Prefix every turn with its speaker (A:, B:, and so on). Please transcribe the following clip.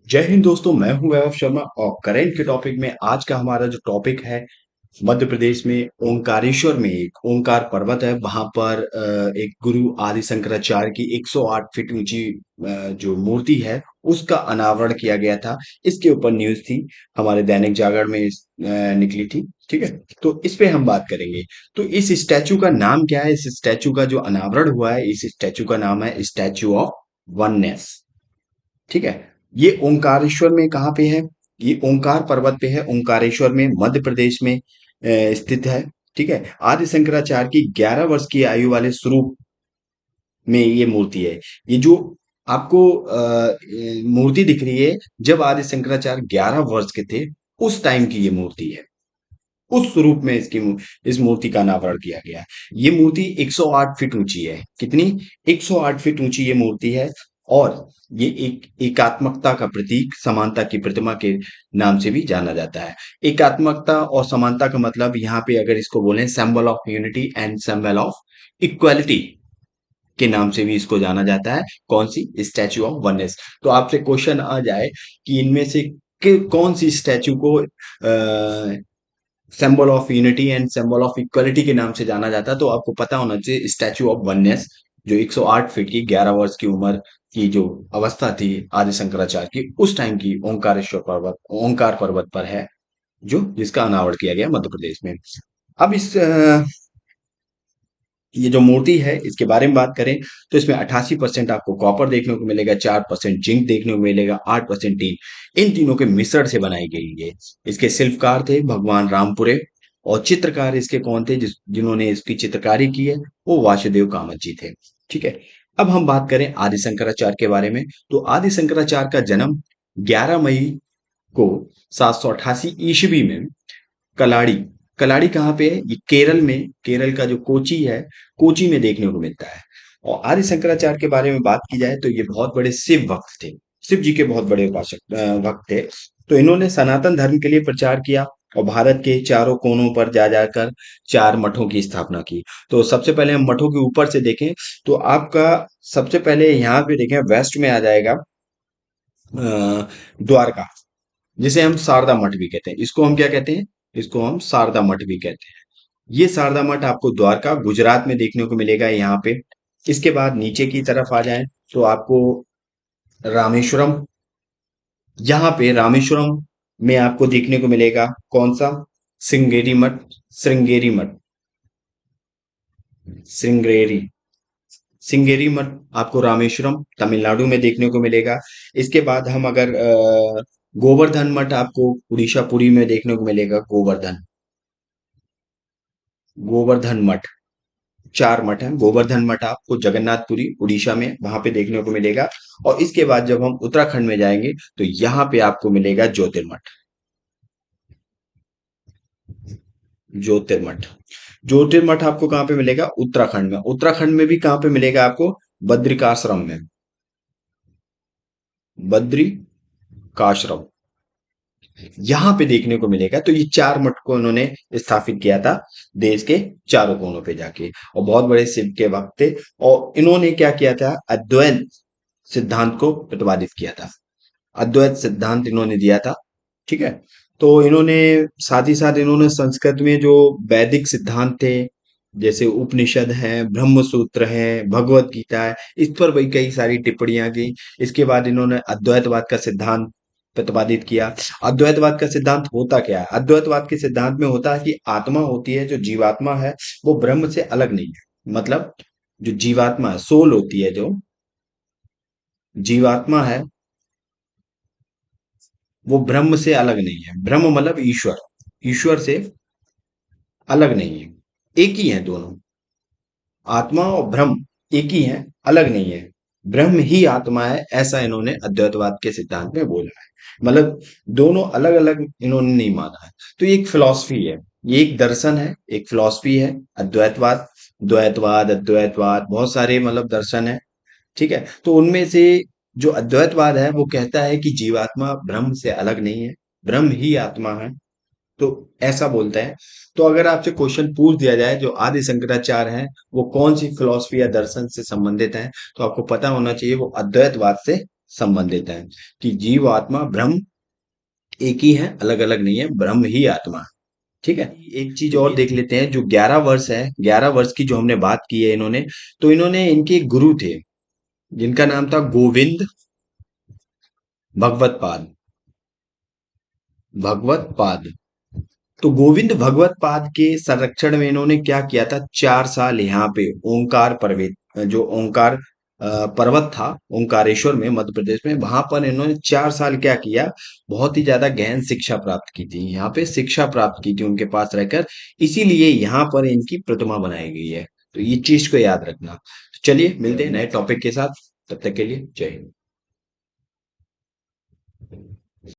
A: जय हिंद दोस्तों, मैं हूं वैभव शर्मा और करेंट के टॉपिक में आज का हमारा जो टॉपिक है मध्य प्रदेश में ओंकारेश्वर में एक ओंकार पर्वत है। वहां पर एक गुरु आदि शंकराचार्य की 108 फीट ऊंची जो मूर्ति है उसका अनावरण किया गया था। इसके ऊपर न्यूज थी, हमारे दैनिक जागरण में निकली थी। ठीक है, तो इस पे हम बात करेंगे। तो इस स्टैचू का नाम क्या है? इस स्टैचू का जो अनावरण हुआ है, इस स्टैचू का नाम है स्टैचू ऑफ वननेस। ठीक है, ये ओंकारेश्वर में कहाँ पे है? ये ओंकार पर्वत पे है, ओंकारेश्वर में मध्य प्रदेश में स्थित है। ठीक है, आदि शंकराचार्य की 11 वर्ष की आयु वाले स्वरूप में ये मूर्ति है। ये जो आपको मूर्ति दिख रही है, जब आदि शंकराचार्य 11 वर्ष के थे उस टाइम की ये मूर्ति है। उस स्वरूप में इस मूर्ति का अनावरण किया गया है। ये मूर्ति 108 फीट ऊंची है। कितनी? 108 फीट ऊंची ये मूर्ति है। और ये एक एकात्मकता का प्रतीक, समानता की प्रतिमा के नाम से भी जाना जाता है। एकात्मकता और समानता का मतलब यहाँ पे अगर इसको बोलें, symbol of unity and symbol of equality के नाम से भी इसको जाना जाता है। कौन सी? Statue of oneness. तो आपसे क्वेश्चन आ जाए कि इनमें से कौन सी स्टैचू को symbol of unity and symbol of equality के नाम से जाना जाता है, तो आपको पता होना चाहिए स्टैचू ऑफ वननेस, जो 108 फीट की 11 वर्ष की उम्र की जो अवस्था थी आदि शंकराचार्य की, उस टाइम की ओंकारेश्वर पर्वत, ओंकार पर्वत पर है, जो जिसका अनावरण किया गया मध्य प्रदेश में। अब ये जो मूर्ति है इसके बारे में बात करें तो इसमें 88% आपको कॉपर देखने को मिलेगा, 4% जिंक देखने को मिलेगा, 8% टीन। इन तीनों के मिश्रण से बनाई गई है। इसके शिल्पकार थे भगवान रामपुरे, और चित्रकार इसके कौन थे? जिन्होंने इसकी चित्रकारी की है वो वासुदेव कामत जी थे। ठीक है, अब हम बात करें आदि शंकराचार्य के बारे में। तो आदि शंकराचार्य का जन्म 11 मई को 788 ईस्वी में कलाड़ी, कलाड़ी कहाँ पे है? ये केरल में, केरल का जो कोची है, कोची में देखने को मिलता है। और आदि शंकराचार्य के बारे में बात की जाए तो ये बहुत बड़े शिव भक्त थे, शिव जी के बहुत बड़े उपासक भक्त थे। तो इन्होंने सनातन धर्म के लिए प्रचार किया और भारत के चारों कोनों पर जा जाकर 4 मठों की स्थापना की। तो सबसे पहले हम मठों के ऊपर से देखें तो आपका सबसे पहले यहाँ पे देखें, वेस्ट में आ जाएगा द्वारका, जिसे हम शारदा मठ भी कहते हैं। इसको हम क्या कहते हैं? इसको हम शारदा मठ भी कहते हैं। ये शारदा मठ आपको द्वारका गुजरात में देखने को मिलेगा यहाँ पे। इसके बाद नीचे की तरफ आ जाएं तो आपको रामेश्वरम, यहाँ पे रामेश्वरम में आपको देखने को मिलेगा कौन सा? श्रृंगेरी मठ, श्रृंगेरी मठ, श्रृंगेरी, श्रृंगेरी मठ आपको रामेश्वरम तमिलनाडु में देखने को मिलेगा। इसके बाद हम अगर गोवर्धन मठ आपको उड़ीसा पुरी में देखने को मिलेगा। गोवर्धन, गोवर्धन मठ, 4 मठ हैं। गोवर्धन मठ आपको जगन्नाथपुरी उड़ीसा में वहां पे देखने को मिलेगा। और इसके बाद जब हम उत्तराखंड में जाएंगे तो यहाँ पे आपको मिलेगा ज्योतिर्मठ, ज्योतिर्मठ। ज्योतिर्मठ आपको कहाँ पे मिलेगा? उत्तराखंड में। उत्तराखंड में भी कहाँ पे मिलेगा आपको? बद्रिकाश्रम में, बद्रिकाश्रम यहाँ पे देखने को मिलेगा। तो ये 4 मठ को उन्होंने स्थापित किया था देश के चारों कोनों पे जाके, और बहुत बड़े शिव के भक्त थे। और इन्होंने क्या किया था? अद्वैत सिद्धांत को प्रतिपादित किया था, अद्वैत सिद्धांत इन्होंने दिया था। ठीक है, तो इन्होंने साथ ही साथ इन्होंने संस्कृत में जो वैदिक सिद्धांत थे, जैसे उपनिषद हैं, ब्रह्म सूत्र हैं, भगवत गीता है, इस पर भी कई सारी टिप्पणियां की। इसके बाद इन्होंने अद्वैतवाद का सिद्धांत प्रतिपादित किया। अद्वैतवाद का सिद्धांत होता क्या है? अद्वैतवाद के सिद्धांत में होता है कि आत्मा होती है, जो जीवात्मा है, वो ब्रह्म से अलग नहीं है। मतलब जो जीवात्मा है, सोल होती है, जो जीवात्मा है, वो ब्रह्म से अलग नहीं है। ब्रह्म मतलब ईश्वर, ईश्वर से अलग नहीं है, एक ही है दोनों। आत्मा और ब्रह्म एक ही है, अलग नहीं है। ब्रह्म ही आत्मा है, ऐसा इन्होंने अद्वैतवाद के सिद्धांत में बोला है। मतलब दोनों अलग अलग इन्होंने नहीं माना है। तो ये एक फिलॉसफी है, ये एक दर्शन है, एक फिलॉसफी है। अद्वैतवाद, द्वैतवाद, अद्वैतवाद, बहुत सारे मतलब दर्शन है। ठीक है, तो उनमें से जो अद्वैतवाद है वो कहता है कि जीवात्मा ब्रह्म से अलग नहीं है, ब्रह्म ही आत्मा है। तो ऐसा बोलते हैं। तो अगर आपसे क्वेश्चन पूछ दिया जाए जो आदि शंकराचार्य हैं वो कौन सी फिलॉसफी या दर्शन से संबंधित हैं, तो आपको पता होना चाहिए वो अद्वैतवाद से संबंधित है कि जीव आत्मा ब्रह्म एक ही है, अलग अलग नहीं है, ब्रह्म ही आत्मा है। ठीक है। एक चीज और देख लेते हैं, जो 11 वर्ष है, 11 वर्ष की जो हमने बात की है इन्होंने, तो इन्होंने इनके एक गुरु थे जिनका नाम था गोविंद भगवत पाद। भगवत पाद। तो गोविंद भगवत पाद के संरक्षण में इन्होंने क्या किया था, 4 साल यहाँ पे ओंकार पर्वत, जो ओंकार पर्वत था ओंकारेश्वर में मध्य प्रदेश में, वहां पर इन्होंने 4 साल क्या किया, बहुत ही ज्यादा गहन शिक्षा प्राप्त की थी, यहाँ पे शिक्षा प्राप्त की थी उनके पास रहकर। इसीलिए यहाँ पर इनकी प्रतिमा बनाई गई है। तो ये चीज को याद रखना। तो चलिए मिलते हैं नए टॉपिक के साथ, तब तक के लिए जय हिंद।